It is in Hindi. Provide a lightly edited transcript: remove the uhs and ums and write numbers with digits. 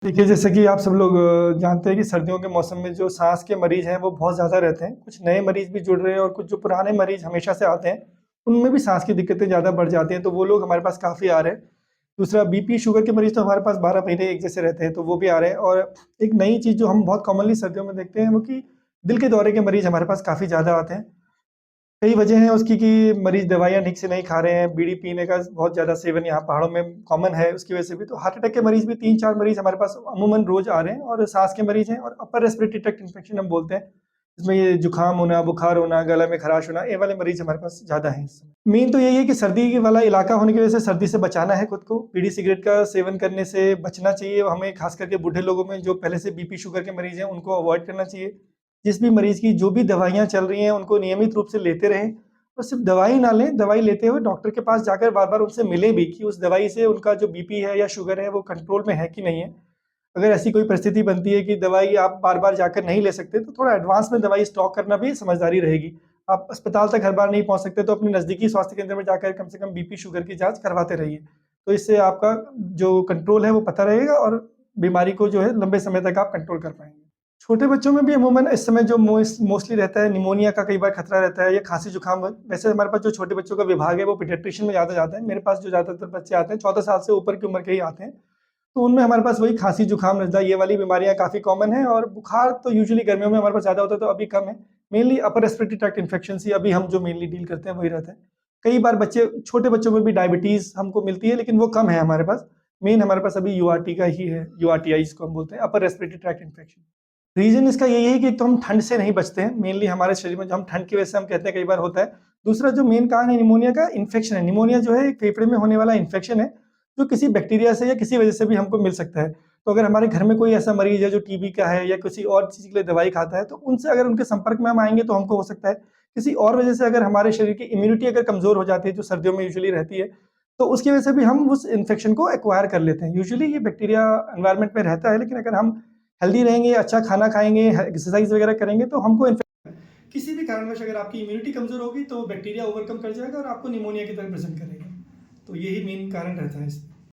देखिए, जैसे कि आप सब लोग जानते हैं कि सर्दियों के मौसम में जो साँस के मरीज़ हैं, वो बहुत ज़्यादा रहते हैं। कुछ नए मरीज़ भी जुड़ रहे हैं और कुछ जो पुराने मरीज़ हमेशा से आते हैं, उनमें भी साँस की दिक्कतें ज़्यादा बढ़ जाती हैं, तो वो लोग हमारे पास काफ़ी आ रहे हैं। दूसरा बीपी, शुगर के मरीज़ तो हमारे पास 12 महीने एक जैसे रहते हैं, तो वो भी आ रहे हैं और एक नई चीज़ जो हम बहुत कॉमनली सर्दियों में देखते हैं, वो कि दिल के दौरे के मरीज़ हमारे पास काफ़ी ज़्यादा आते हैं। कई वजह हैं उसकी कि मरीज़ दवाइयाँ ठीक से नहीं खा रहे हैं, बीड़ी पीने का बहुत ज़्यादा सेवन यहाँ पहाड़ों में कॉमन है, उसकी वजह से भी। तो हार्ट अटैक के मरीज़ भी 3-4 मरीज़ हमारे पास अमूमन रोज़ आ रहे हैं और साँस के मरीज़ हैं और अपर रेस्पिरेटरी ट्रैक्ट इन्फेक्शन हम बोलते हैं। इसमें ये जुकाम होना, बुखार होना, गला में खराश होना, ये वाले मरीज़ हमारे पास ज़्यादा हैं इस समय। मेन तो यही है कि सर्दी वाला इलाका होने की वजह से सर्दी से बचाना है खुद को। बीड़ी सिगरेट का सेवन करने से बचना चाहिए हमें, ख़ास करके बूढ़े लोगों में जो पहले से बीपी, शुगर के मरीज़ हैं, उनको अवॉइड करना चाहिए। जिस भी मरीज़ की जो भी दवाइयाँ चल रही हैं, उनको नियमित रूप से लेते रहें। और सिर्फ दवाई ना लें, दवाई लेते हुए डॉक्टर के पास जाकर बार-बार उनसे मिलें भी कि उस दवाई से उनका जो बीपी है या शुगर है वो कंट्रोल में है कि नहीं है। अगर ऐसी कोई परिस्थिति बनती है कि दवाई आप बार-बार जाकर नहीं ले सकते, तो थोड़ा एडवांस में दवाई स्टॉक करना भी समझदारी रहेगी। आप अस्पताल तक हर बार नहीं पहुँच सकते तो अपने नज़दीकी स्वास्थ्य केंद्र में जाकर कम से कम बीपी, शुगर की जाँच करवाते रहिए। तो इससे आपका जो कंट्रोल है वो पता रहेगा और बीमारी को जो है लंबे समय तक आप कंट्रोल कर पाएँगे। छोटे बच्चों में भी अमूमन इस समय जो मोस्टली रहता है निमोनिया का कई बार खतरा रहता है या खाँसी-जुकाम। वैसे हमारे पास जो छोटे बच्चों का विभाग है वो पीडियाट्रिशियन में ज़्यादा जाता है। मेरे पास जो ज़्यादातर बच्चे आते हैं 14 साल से ऊपर की उम्र के ही आते हैं। तो उनमें हमारे पास वही खाँसी-जुकाम, नज़ला ये वाली बीमारियाँ काफ़ी कॉमन हैं और बुखार तो यूजुअली गर्मियों में हमारे पास ज़्यादा होता है तो अभी कम है। Mainly upper respiratory tract infections ही अभी हम जो मेनली डील करते हैं वही रहता है। कई बार छोटे बच्चों में भी डायबिटीज़ हमको मिलती है लेकिन वो कम है हमारे पास। मेन हमारे पास अभी यूआरटी का ही है, यूआरटीआई जिसको हम बोलते हैं, अपर रेस्पिरेटरी ट्रैक्ट इन्फेक्शन। रीज़न इसका यही है कि एक तो हम ठंड से नहीं बचते हैं, मेनली हमारे शरीर में जो हम ठंड की वजह से हम कहते हैं कई बार होता है। दूसरा जो मेन कारण है निमोनिया का, इन्फेक्शन है। निमोनिया जो है एक फेफड़े में होने वाला इन्फेक्शन है, जो किसी बैक्टीरिया से या किसी वजह से भी हमको मिल सकता है। तो अगर हमारे घर में कोई ऐसा मरीज़ है जो टीबी का है या किसी और चीज़ के लिए दवाई खाता है, तो उनसे अगर उनके संपर्क में हम आएँगे तो हमको हो सकता है। किसी और वजह से अगर हमारे शरीर की इम्यूनिटी अगर कमज़ोर हो जाती है, जो सर्दियों में यूजुअली रहती है, तो उसकी वजह से भी हम उस इन्फेक्शन को एक्वायर कर लेते हैं। यूजुअली ये बैक्टीरिया एनवायरनमेंट में रहता है, लेकिन अगर हम हेल्दी रहेंगे, अच्छा खाना खाएँगे, एक्सरसाइज़ वगैरह करेंगे तो हमको किसी भी कारणवश अगर आपकी इम्यूनिटी कमज़ोर होगी तो बैक्टीरिया ओवरकम कर जाएगा और आपको निमोनिया की तरह प्रेज़ेंट करेगा। तो यही मेन कारण रहता है इसमें।